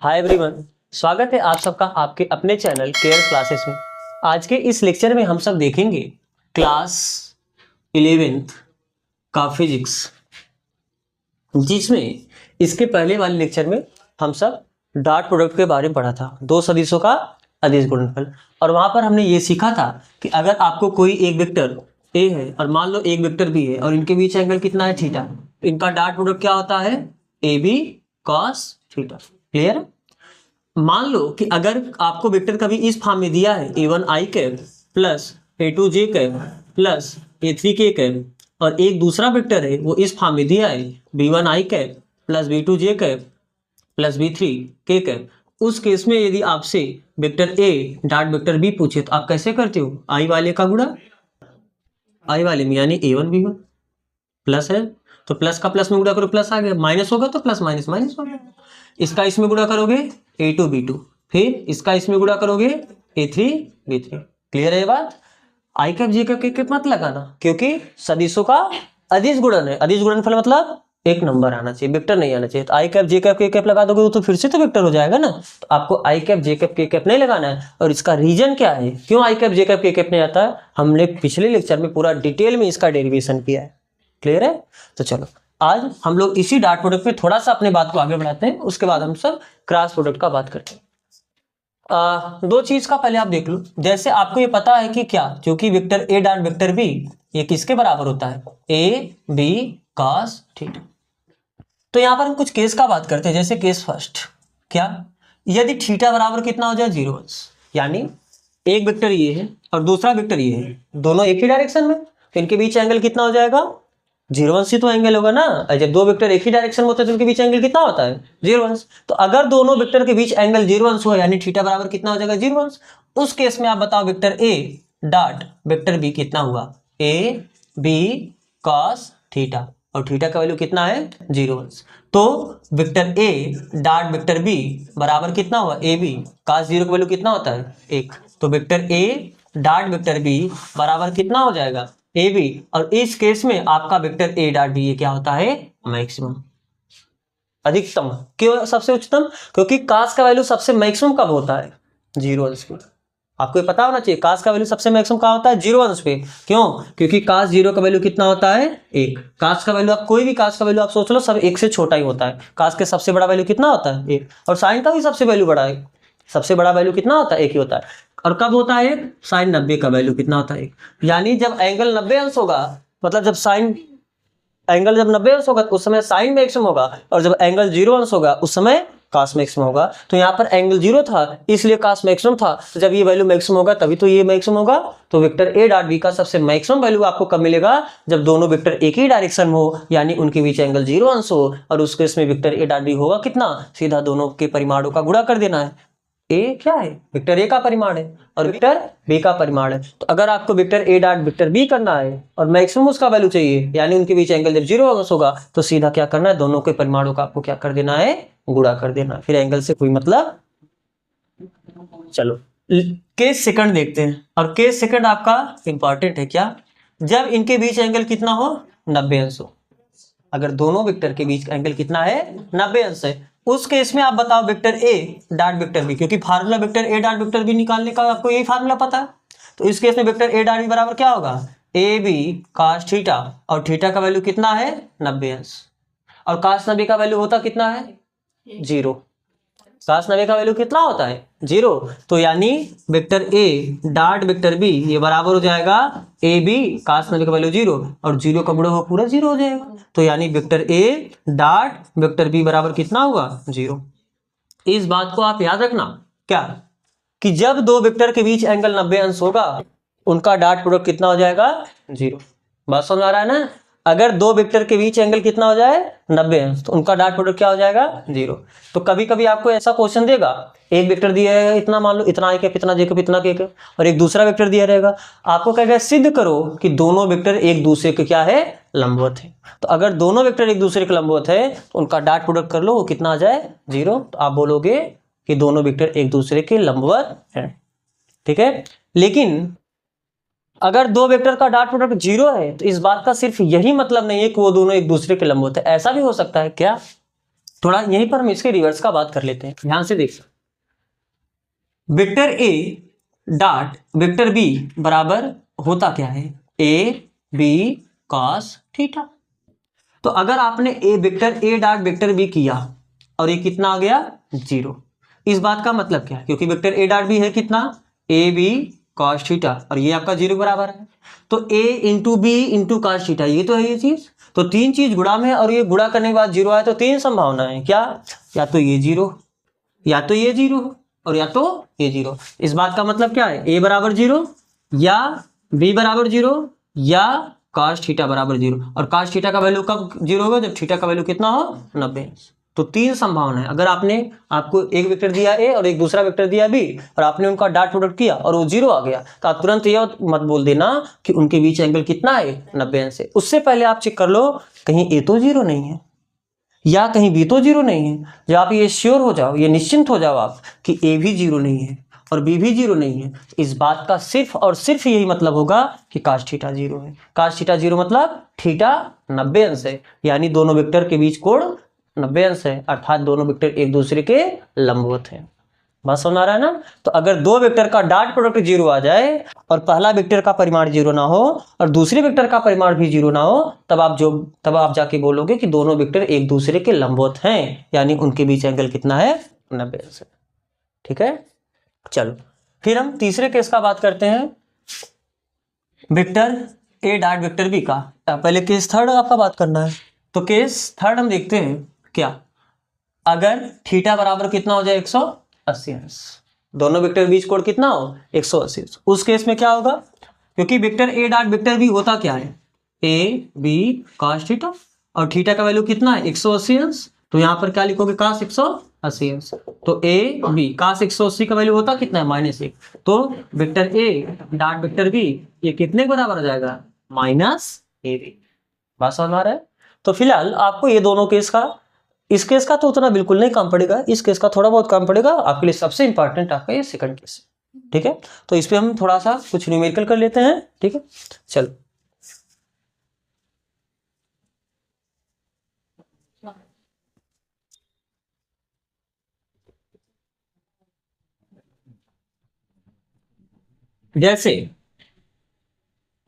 Hi everyone, स्वागत है आप सबका आपके अपने चैनल केयर क्लासेस में। आज के इस लेक्चर में हम सब देखेंगे क्लास 11th का फिजिक्स, जिसमें इसके पहले वाले लेक्चर में हम सब डॉट प्रोडक्ट के बारे में पढ़ा था, दो सदिशों का अदिश गुणनफल। और वहां पर हमने ये सीखा था कि अगर आपको कोई एक वेक्टर ए है और मान लो एक वेक्टर बी है और इनके बीच एंगल कितना है थीटा, तो इनका डॉट प्रोडक्ट क्या होता है A B cos theta. Clear? मान लो कि अगर आपको वेक्टर कभी इस फॉर्म में दिया है a1 i cap plus a2 j cap plus a3 k cap और एक दूसरा वेक्टर है वो इस फॉर्म में दिया है b1 i cap plus b2 j cap plus b3 k cap, उस केस में यदि आपसे vector a dot vector b पूछे तो आप कैसे करते हो? i वाले का गुणा i वाले में, यानी a1 b1 प्लस है तो प्लस का प्लस में गुणा करो, प्लस आ गया, माइनस होगा तो प्लस माइनस माइनस हो गया। इसका इसमें गुणा करोगे a2 b2, फिर इसका इसमें गुणा करोगे a3 b3। क्लियर है ये बात? आई कैप जे कैप के कैप मत लगाना, क्योंकि सदिशों का अदिश गुणन है। अदिश गुणनफल मतलब एक नंबर आना चाहिए, वेक्टर नहीं आना चाहिए। तो आई कैप जे कैप के कैप लगा दोगे तो फिर से तो वेक्टर हो जाएगा ना। तो आपको आई कैप जे कैप के कैप नहीं लगाना है। और इसका रीजन क्या है, क्यों आई कैप जे कैप के कैप नहीं आता है, हमने पिछले लेक्चर में पूरा डिटेल में इसका डेरिवेशन किया है। क्लियर है? तो चलो आज हम लोग इसी डॉट प्रोडक्ट पे थोड़ा सा अपने बात को आगे बढ़ाते हैं, उसके बाद हम सब क्रॉस प्रोडक्ट का बात करते हैं। दो चीज का पहले आप देख लो। जैसे आपको ये पता है कि क्या, क्योंकि vector A dot vector B ये किसके बराबर होता है, ए बी कॉस थीटा। तो यहां पर हम कुछ केस का बात करते हैं। जैसे केस फर्स्ट, क्या यदि थीटा बराबर कितना हो जाए 0, यानी एक वेक्टर ये है और दूसरा वेक्टर ये है, दोनों एक ही डायरेक्शन में, तो इनके बीच एंगल कितना हो जाएगा 0 ही तो एंगल होगा ना। जब दो वेक्टर एक ही डायरेक्शन में होते हैं तो उनके बीच एंगल कितना होता है 0। तो अगर दोनों वेक्टर के बीच एंगल 0 हो, यानी थीटा बराबर कितना हो जाएगा 0, उस केस में आप बताओ vector A dot vector B कितना हुआ, ए बी कॉस थीटा, और थीटा का वैल्यू कितना है 0। तो vector A dot vector B बराबर कितना हुआ, ए बी कॉस 0 का वैल्यू कितना होता है 1। तो vector A dot vector B बराबर कितना हो जाएगा ए बी, और इस केस में आपका वेक्टर ए डॉट बी ये क्या होता है मैक्सिमम, अधिकतम। क्यों सबसे उच्चतम? क्योंकि कास का वैल्यू सबसे मैक्सिमम कब होता है 0 अंश पे। आपको ये पता होना चाहिए कास का वैल्यू सबसे मैक्सिमम कहाँ होता है 0 अंश पे। क्यों? क्योंकि कास 0 का वैल्यू कितना होता है 1। कास का वैल्यू, आप कोई भी कास का वैल्यू आप सोच लो, सब 1 से छोटा ही होता है। कास के सबसे बड़ा वैल्यू कितना होता है 1, और साइन का भी सबसे वैल्यू बड़ा है, सबसे बड़ा वैल्यू कितना होता है 1 ही होता है। और कब होता है 1? साइन 90 का वैल्यू कितना होता है 1, यानी जब एंगल 90 अंश होगा, मतलब जब साइन एंगल जब 90 अंश होगा उस समय साइन मैक्सिमम होगा, और जब एंगल 0 अंश होगा उस समय कास मैक्सिमम होगा। तो यहाँ पर एंगल 0 था इसलिए कास मैक्सिमम था, तो जब ये वैल्यू मैक्सिमम होगा तभी तो ये मैक्सिमम होगा। तो वेक्टर ए डॉट बी का सबसे मैक्सिमम वैल्यू आपको कब मिलेगा, जब दोनों वेक्टर एक ही डायरेक्शन में हो, यानी उनके बीच एंगल 0 अंश हो, और उस केस में वेक्टर ए डॉट बी होगा कितना, सीधा दोनों के परिमाणों का गुणा कर देना है। ए क्या है, वेक्टर ए का परिमाण है और वेक्टर बी का परिमाण है। तो अगर आपको vector A dot vector B करना है और मैक्सिमम उसका वैल्यू चाहिए, यानी उनके बीच एंगल जब 0 अंश होगा, तो सीधा क्या करना है, दोनों के परिमाणों का आपको क्या कर देना है, गुणा कर देना है, फिर एंगल से कोई मतलब। चलो केस सेकंड देखते हैं, और केस सेकंड आपका इंपॉर्टेंट है। क्या? जब इनके बीच एंगल कितना हो 90 अंश हो। अगर दोनों वेक्टर के बीच एंगल कितना है 90 अंश है, उस केस में आप बताओ vector A dot vector B, क्योंकि formula vector A dot vector B निकालने का आपको यही फार्मूला पता है। तो इस केस में वेक्टर ए डॉट बी बराबर क्या होगा, ए बी कॉस थीटा, और थीटा का वैल्यू कितना है 90 अंश, और कॉस 90 का वैल्यू होता कितना है 0। कॉस 90 का वैल्यू कितना होता है 0। तो यानी vector A dot vector B ये बराबर हो जाएगा ए बी कॉस 90 का वैल्यू 0, और 0 का गुणा हुआ पूरा 0 हो जाएगा। तो यानी vector A dot vector B बराबर कितना हुआ 0। इस बात को आप याद रखना, क्या कि जब दो वेक्टर के बीच एंगल 90 अंश होगा उनका डॉट प्रोडक्ट कितना हो जाएगा 0। बात समझ आ रहा है ना? अगर दो वेक्टर के बीच एंगल कितना हो जाए 90 अंश, तो उनका डॉट प्रोडक्ट क्या हो जाएगा 0। तो कभी कभी आपको ऐसा क्वेश्चन देगा, एक वेक्टर दिया है इतना, मान लो इतना आई कैप इतना जे कैप इतना के कैप, और एक दूसरा वेक्टर दिया रहेगा, आपको कहेगा सिद्ध करो कि दोनों वेक्टर एक दूसरे के क्या है लंबवत है। तो अगर दोनों वेक्टर एक दूसरे के लंबवत है तो उनका डॉट प्रोडक्ट कर लो, वो कितना आ जाए 0। तो आप बोलोगे कि दोनों वेक्टर एक दूसरे के लंबवत है। ठीक है, लेकिन अगर दो वेक्टर का डॉट प्रोडक्ट 0 है तो इस बात का सिर्फ यही मतलब नहीं है कि वो दोनों एक दूसरे के लंबवत है, ऐसा भी हो सकता है। क्या? थोड़ा यहीं पर हम इसके रिवर्स का बात कर लेते हैं, ध्यान से देख। Vector A dot vector B बराबर होता क्या है, ए बी कॉस थीटा। तो अगर आपने vector A dot vector B किया और ये कितना आ गया 0, इस बात का मतलब क्या है, क्योंकि वेक्टर ए डॉट बी है कितना, ए बी कॉस थीटा, और ये आपका 0 बराबर है। तो a into B into cos theta, ये तो है ये चीज। तो तीन चीज गुणा में और ये गुणा करने के बाद 0 आया, तो तीन संभावना है क्या, या तो ये 0, या तो ये 0 और या तो ये 0। इस बात का मतलब क्या है, a बराबर 0 या b बराबर 0 या कॉस थीटा बराबर 0। और कॉस थीटा का वैल्यू कब 0 होगा, जब थीटा का वैल्यू कितना हो 90। तो तीन संभावना है। अगर आपको एक वेक्टर दिया ए और एक दूसरा वेक्टर दिया बी और आपने उनका डॉट प्रोडक्ट किया और वो 0 आ गया, तो आप तुरंत ये मत बोल देना कि उनके बीच एंगल कितना है 90 अंश से। उससे पहले आप चेक कर लो कहीं ए तो 0 नहीं है या कहीं बी तो 0 नहीं है। जब आप ये श्योर हो जाओ, ये निश्चिंत हो जाओ आप कि ए भी 0 नहीं है और बी भी 0 नहीं है, इस बात का सिर्फ और सिर्फ यही मतलब होगा कि cos थीटा 0 है। cos थीटा 0 मतलब थीटा 90 अंश है, यानी दोनों वेक्टर के बीच कोण 90 अंश है, अर्थात दोनों वेक्टर एक दूसरे के लंबवत है। बात समझ आ रहा है ना। तो अगर दो वेक्टर का डॉट प्रोडक्ट 0 आ जाए और पहला वेक्टर का परिमाण 0 ना हो और दूसरे वेक्टर का परिमाण भी 0 ना हो, तब आप जाके बोलोगे कि दोनों वेक्टर एक दूसरे के लंबवत हैं, यानी उनके बीच एंगल कितना है 90 अंश। ठीक है, चलो फिर हम तीसरे केस का बात करते हैं, vector A dot vector B का। पहले केस थर्ड आपका बात करना है। तो केस थर्ड हम देखते हैं क्या, अगर थीटा बराबर कितना हो जाए 180 अंश, दोनों वेक्टर के बीच कोण कितना हो 180 अंश, उस केस में क्या होगा, क्योंकि vector A dot vector B होता क्या है, ए बी कॉस थीटा, और थीटा का वैल्यू कितना है 180 अंश। तो यहाँ पर क्या लिखोगे cos 180 अंश। तो ए बी cos 180 का वैल्यू होता कितना है -1। तो vector A dot vector B ये कितने के बराबर हो जाएगा -ab। बात समझ में आ रहा है। तो फिलहाल आपको ये दोनों केस का, इस केस का तो उतना बिल्कुल नहीं काम पड़ेगा, इस केस का थोड़ा बहुत काम पड़ेगा। आपके लिए सबसे इंपॉर्टेंट आपका ये सेकंड केस है। ठीक है, तो इस पे हम थोड़ा सा कुछ न्यूमेरिकल कर लेते हैं। ठीक है, चलो जैसे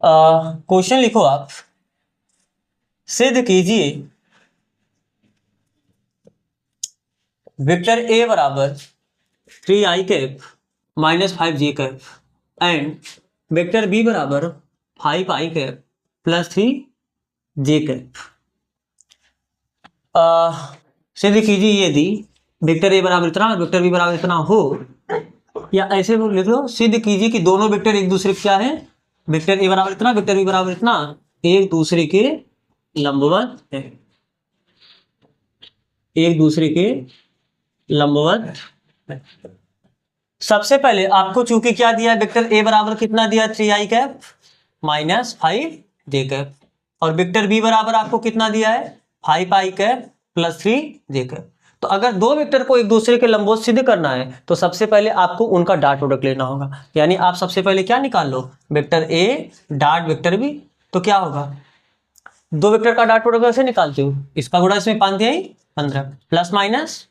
क्वेश्चन लिखो आप, सिद्ध कीजिए वेक्टर ए बराबर 3i cap -5j cap and vector B बराबर 5i कैप +3j कैप। सिद्ध कीजिए यदि वेक्टर ए बराबर इतना और वेक्टर बी बराबर इतना हो, या ऐसे लिख लो, सिद्ध कीजिए कि दोनों वेक्टर एक दूसरे क्या है, वेक्टर ए बराबर इतना वेक्टर बी बराबर इतना एक दूसरे के लंबवत है, एक दूसरे के लंबवत है। सबसे पहले आपको चूंकि क्या दिया, वेक्टर ए बराबर कितना दिया 3i कैप -5j कैप, और वेक्टर बी बराबर आपको कितना दिया है 5i कैप +3j कैप। तो अगर दो वेक्टर को एक दूसरे के लंबवत सिद्ध करना है तो सबसे पहले आपको उनका डॉट प्रोडक्ट लेना होगा। यानी आप सबसे पहले क्या निकाल लो, vector A dot vector B. तो क्या होगा, दो वेक्टर का डॉट प्रोडक्ट कैसे निकालते हो, इसका गुणा इसमें 5 तिहाई 15 प्लस माइनस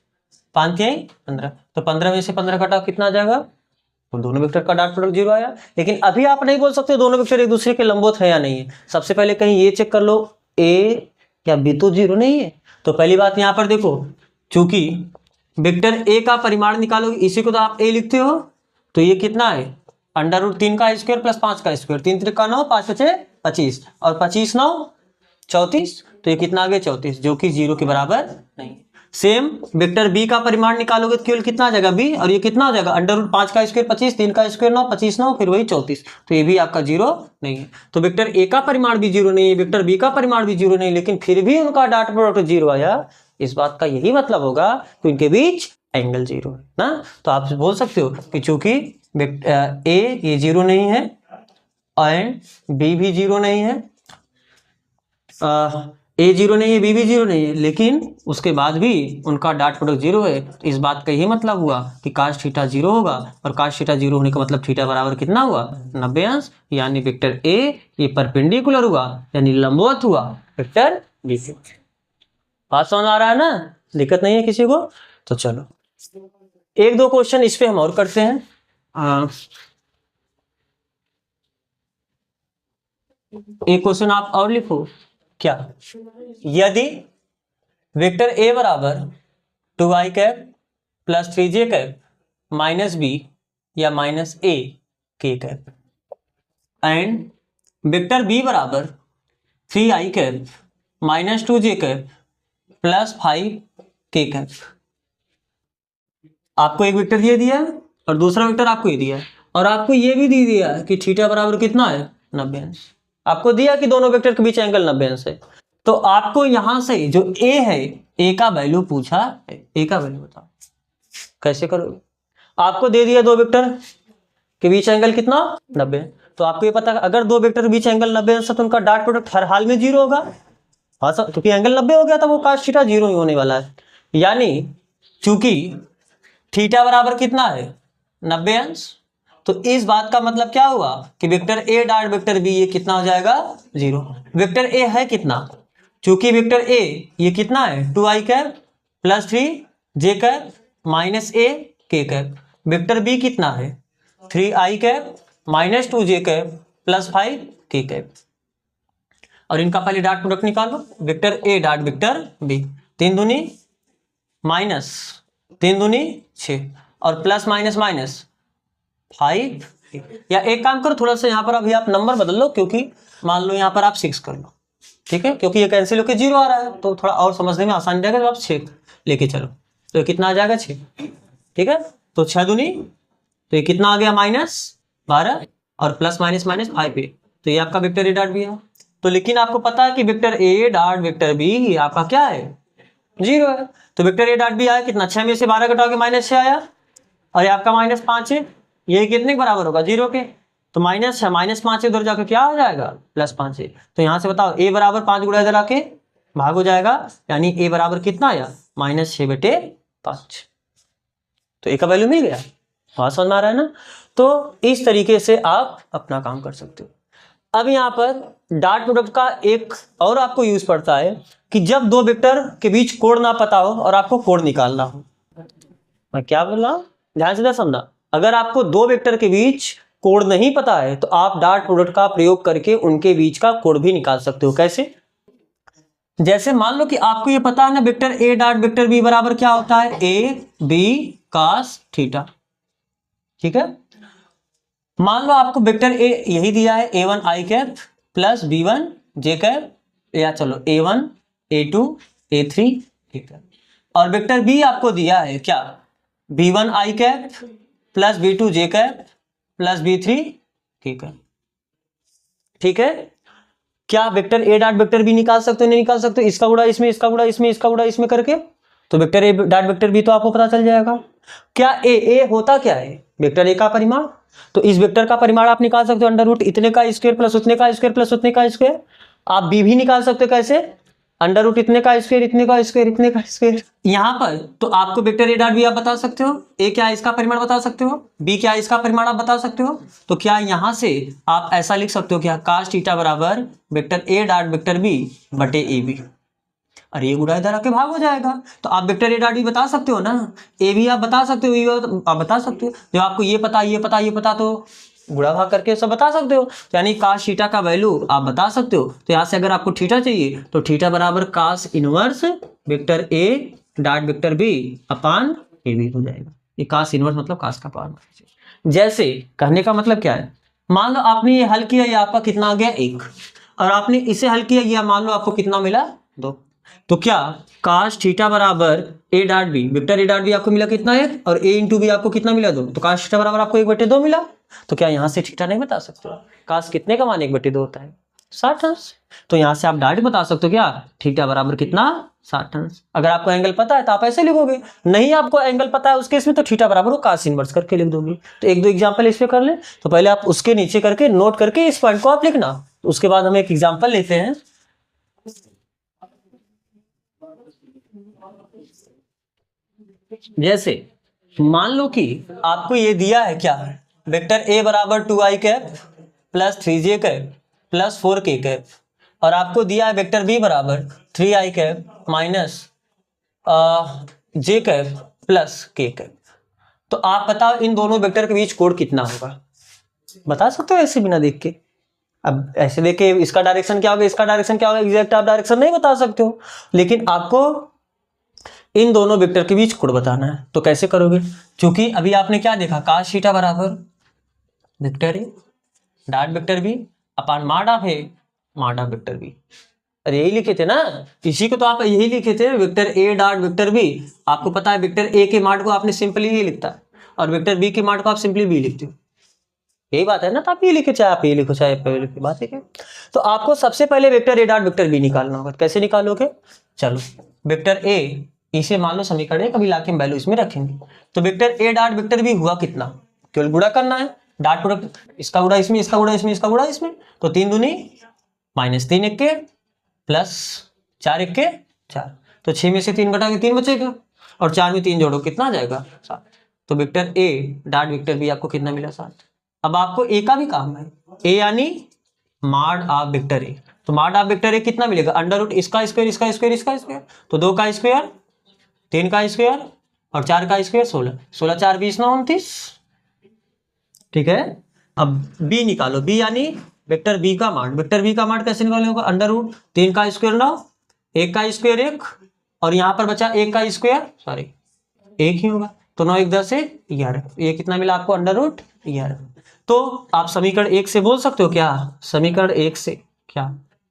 5 तिहाई 15, तो 15 में से 15 घटाओ कितना आ जाएगा, तो दोनों वेक्टर का डॉट प्रोडक्ट 0 आया। लेकिन अभी आप नहीं बोल सकते दोनों वेक्टर एक दूसरे के लंबवत है या नहीं है। सबसे पहले कहीं ये चेक कर लो ए या बी तो 0 नहीं है। तो पहली बात यहाँ पर देखो, चूंकि वेक्टर ए का परिमाण निकालोगे, इसी को तो आप ए लिखते हो, तो ये कितना है √3 का स्क्वायर प्लस 5 का स्क्वायर, 3 त्रिका 9, 5 बचे 25, और 25 9 34, तो ये कितना आ गया 34, जो कि 0 के बराबर नहीं। सेम वेक्टर बी का परिमाण निकालोगे तो केवल कितना आ जाएगा बी, और ये कितना हो जाएगा √5 का स्क्वायर 25, 3 का स्क्वायर 9, 25 9 फिर वही 34, तो ये भी आपका 0 नहीं है। तो वेक्टर ए का परिमाण भी 0 नहीं है, वेक्टर बी का परिमाण भी 0 नहीं, लेकिन फिर भी उनका डॉट प्रोडक्ट 0 आया। इस बात का यही मतलब होगा कि उनके बीच एंगल 0 है ना। तो आप बोल सकते हो कि चूंकि ए ये 0 नहीं है एंड बी भी 0 नहीं है, ए 0 नहीं है बी भी 0 नहीं है, लेकिन उसके बाद भी उनका डॉट प्रोडक्ट 0 है। तो इस बात का यही मतलब हुआ कि cos थीटा 0 होगा, और cos थीटा 0 होने का मतलब थीटा बराबर कितना हुआ 90 अंश, यानी वेक्टर ए ये परपेंडिकुलर हुआ यानी लंबवत हुआ वेक्टर बी से। बात समझ आ रहा है ना। दिक्कत नहीं है किसी को? तो चलो एक दो क्वेश्चन इस पे हम और करते हैं। एक क्वेश्चन आप और लिखो। क्या? यदि वेक्टर ए बराबर 2i cap plus 3j cap minus B या माइनस ए के कैप एंड वेक्टर बी बराबर 3i cap minus 2j cap plus 5 के कैप। आपको एक वेक्टर ये दिया है और दूसरा वेक्टर आपको ये दिया है, और आपको ये भी दे दिया है कि थीटा बराबर कितना है 90 अंश। आपको दिया कि दोनों वेक्टर के बीच एंगल 90 अंश है। तो आपको यहां से जो ए है, ए का वैल्यू पूछा है, ए का वैल्यू बताओ कैसे करोगे। आपको दे दिया दो वेक्टर के बीच एंगल कितना 90। तो आपको ये पता है अगर दो वेक्टर के बीच एंगल 90 अंश है तो उनका डॉट प्रोडक्ट हर हाल में 0 होगा। हाँ सर, क्योंकि एंगल 90 हो गया था, वो cos थीटा 0 ही होने वाला है। यानी चूंकि थीटा बराबर कितना है 90 अंश, तो इस बात का मतलब क्या हुआ कि vector A dot vector B ये कितना हो जाएगा 0। वेक्टर ए है कितना, चूंकि वेक्टर ए ये कितना है 2i cap plus 3j cap minus A के कैप। वेक्टर बी कितना है 3i cap minus 2j cap plus 5 के कैप। और इनका पहले डॉट प्रोडक्ट निकालो, vector A dot vector B, 3 दूनी माइनस 3 दूनी 6 और प्लस माइनस माइनस 5। या एक काम करो, थोड़ा सा यहाँ पर अभी आप नंबर बदल लो, क्योंकि मान लो यहाँ पर आप 6 कर लो, ठीक है, क्योंकि ये कैंसिल होकर 0 आ रहा है तो थोड़ा और समझने में आसान रहेगा। तो आप 6 लेके चलो, तो कितना आ जाएगा 6, ठीक है। तो 6 दूनी, तो ये कितना आ गया -12 और प्लस माइनस माइनस 5 है, तो ये आपका वेक्टर ए डॉट बी है। तो लेकिन आपको पता है कि vector A dot vector B ये आपका क्या है 0 है। तो वेक्टर ए डॉट बी आया कितना, 6 में से 12 घटाओगे -6 आया, और ये आपका -5 है, ये कितने के बराबर होगा 0 के। तो -6 -5 इधर जाकर क्या हो जाएगा +5 है। तो यहाँ से बताओ ए बराबर 5 गुणा इधर आके भाग हो जाएगा, यानी ए बराबर कितना आया -6/5। तो ए का वैल्यू मिल गया। बात समझ में आ रहा है ना। तो इस तरीके से आप अपना काम कर सकते हो। अब यहाँ पर डॉट प्रोडक्ट का एक और आपको यूज पड़ता है कि जब दो वेक्टर के बीच कोण ना पता हो और आपको कोण निकालना हो। मैं क्या बोल रहा हूँ, ध्यान से समझना। अगर आपको दो वेक्टर के बीच कोण नहीं पता है तो आप डॉट प्रोडक्ट का प्रयोग करके उनके बीच का कोण भी निकाल सकते हो। कैसे? जैसे मान लो कि आपको ये पता है ना vector A dot vector B बराबर क्या होता है ए बी cos थीटा, ठीक है। मान लो आपको वेक्टर ए यही दिया है a1 i cap plus b1 j cap, या चलो a1 a2 a3 ठीक है, और वेक्टर बी आपको दिया है क्या b1 i cap plus b2 j cap plus b3 ठीक है, ठीक है। क्या vector A dot vector B निकाल सकते हो? नहीं निकाल सकते। इसका गुणा इसमें, इसका गुणा इसमें, इसका गुणा इसमें करके तो vector A dot vector B तो आपको पता चल जाएगा। क्या ए होता क्या है वेक्टर ए का परिमाण, तो इस वेक्टर का परिमाण आप निकाल सकते हो अंडर रूट इतने का स्क्वायर प्लस उतने का स्क्वायर प्लस उतने का स्क्वायर। आप बी भी निकाल सकते हो, कैसे? अंडर रूट इतने का स्क्वायर इतने का स्क्वायर इतने का स्क्वायर। यहाँ पर तो आपको वेक्टर ए डॉट बी आप बता सकते हो, ए क्या है इसका परिमाण बता सकते हो, बी क्या है इसका परिमाण आप बता सकते हो। तो क्या यहाँ से आप ऐसा लिख सकते हो क्या cos थीटा बराबर vector A dot vector B बटे ए बी, और ये गुणा इधर आके भाग हो जाएगा। तो आप वेक्टर ए डॉट बी बता सकते हो ना, ए भी आप बता सकते हो, आप बता सकते हो। जब आपको ये पता ये पता ये पता तो गुणा भाग करके सब बता सकते हो। तो यानी cos थीटा का वैल्यू आप बता सकते हो। तो यहाँ से अगर आपको थीटा चाहिए तो थीटा बराबर cos inverse vector A dot vector B upon A B हो जाएगा। ये cos इनवर्स मतलब cos का पावर। जैसे कहने का मतलब क्या है, मान लो आपने ये हल किया, ये आपका कितना आ गया 1, और आपने इसे हल किया, ये मान लो आपको कितना मिला 2। तो क्या cos थीटा बराबर A dot B vector A dot B आपको मिला कितना 1, और ए इंटू बी आपको कितना मिला 2। तो cos थीटा बराबर आपको 1/2 मिला। तो क्या यहाँ से थीटा नहीं बता सकते हो? cos कितने का मान 1/2 होता है 60 अंश। तो यहाँ से आप डायरेक्ट बता सकते हो क्या थीटा बराबर कितना 60 अंश। अगर आपको एंगल पता है तो आप ऐसे लिखोगे, नहीं आपको एंगल पता है उस केस में तो थीटा बराबर वो cos इनवर्स करके लिख दोगे। तो एक दो एग्जांपल इस पे कर ले, तो पहले आप उसके नीचे करके नोट करके इस पॉइंट को आप लिखना, उसके बाद हम एक एग्जाम्पल लेते हैं। जैसे मान लो कि आपको ये दिया है क्या वेक्टर ए बराबर 2i cap plus 3j cap plus 4k cap, और आपको दिया है वेक्टर बी बराबर 3i कैप माइनस जे कैप प्लस के कैप। तो आप बताओ इन दोनों वेक्टर के बीच कोण कितना होगा, बता सकते हो ऐसे बिना देख के? अब ऐसे देख के इसका डायरेक्शन क्या होगा, इसका डायरेक्शन क्या होगा, एग्जैक्ट आप डायरेक्शन नहीं बता सकते हो, लेकिन आपको इन दोनों वेक्टर के बीच कोण बताना है। तो कैसे करोगे? क्योंकि अभी आपने क्या देखा, cos थीटा बराबर vector A dot vector B upon mod of A mod of vector B. अरे यही लिखे थे ना, इसी को तो आप यही लिखे थे, vector A dot vector B. आपको पता है वेक्टर ए के मॉड को आपने सिंपली ये लिखता है और वेक्टर बी के मॉड को आप सिंपली बी लिखते हो, यही बात है ना। तो आप ये लिखे, चाहे आप ये लिखो चाहे ये लिखो, बात है क्या? तो आपको सबसे पहले vector A dot vector B निकालना होगा। कैसे निकालोगे? चलो वेक्टर ए, इसे मान लो समीकरण है, कभी लाके हम वैल्यू इसमें रखेंगे। तो vector A dot vector B हुआ कितना, केवल गुणा करना है, डॉट प्रोडक्ट, इसका गुणा इसमें, इसका गुणा इसमें, इसका गुणा इसमें। तो 3 दूनी -3 1 प्लस 4 1 4। तो 6 में से 3 घटा के 3 बचेगा और 4 में 3 जोड़ो कितना आ जाएगा 7। तो vector A dot vector B आपको कितना मिला 7। अब आपको ए का भी काम है, ए यानी मॉड ऑफ वेक्टर ए। तो मॉड ऑफ वेक्टर ए कितना मिलेगा, अंडर रूट इसका स्क्वायर इसका स्क्वायर इसका स्क्वायर। तो 2 का स्क्वायर 3 का स्क्वायर और 4 का स्क्वायर 16, 16 4 20 9 29। ठीक है, अब बी निकालो, बी यानी वेक्टर बी का मान। वेक्टर बी का मान कैसे निकालोगे, अंडर रूट 3 का स्क्वायर 9, 1 का स्क्वायर 1 और यहाँ पर बचा 1 का स्क्वायर, सॉरी 1 ही होगा। तो 9 1 10 11, ये कितना मिला आपको, अंडर रूट 11। तो आप समीकरण 1 से बोल सकते हो क्या, समीकरण 1 से क्या,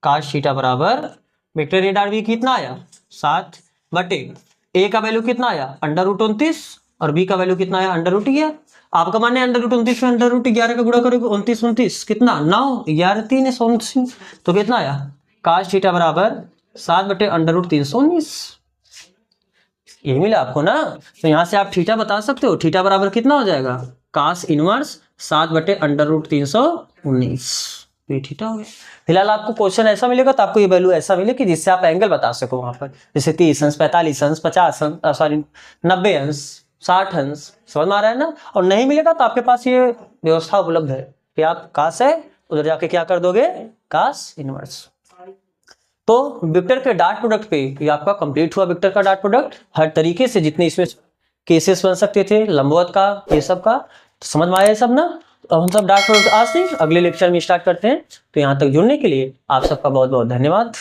cos थीटा बराबर वेक्टर ए डॉट बी कितना आया 7 बटे ए का वैल्यू कितना आया अंडर रूट 29 और बी का वैल्यू कितना आया अंडर रूट 11। आपका मान्य अंडर रूट 29 में अंडर रूट 11 का गुणा करोगे 29 29 कितना 9 11 3 29, तो कितना आया cos थीटा बराबर 7 बटे अंडर रूट 319। यही मिला आपको ना। तो यहाँ से आप थीटा बता सकते हो, थीटा बराबर कितना हो जाएगा cos इनवर्स 7 बटे अंडर रूट 319, ये थीटा हो गया। फिलहाल आपको क्वेश्चन ऐसा मिलेगा तो आपको ये वैल्यू ऐसा मिलेगी जिससे आप एंगल बता सको वहां पर, जैसे 30 अंश 45 अंश 50 अंश, सॉरी 90 अंश 60 अंश, समझ में आ रहा है ना। और नहीं मिलेगा तो आपके पास ये व्यवस्था उपलब्ध है कि आप cos है उधर जाके क्या कर दोगे cos इनवर्स। तो वेक्टर के डॉट प्रोडक्ट पे ये आपका कंप्लीट हुआ, वेक्टर का डॉट प्रोडक्ट हर तरीके से, जितने इसमें केसेस बन सकते थे लंबवत का ये सब का, तो समझ में आया सब ना। अब हम सब डॉट प्रोडक्ट आज से अगले लेक्चर में स्टार्ट करते हैं। तो यहाँ तक जुड़ने के लिए आप सबका बहुत बहुत धन्यवाद।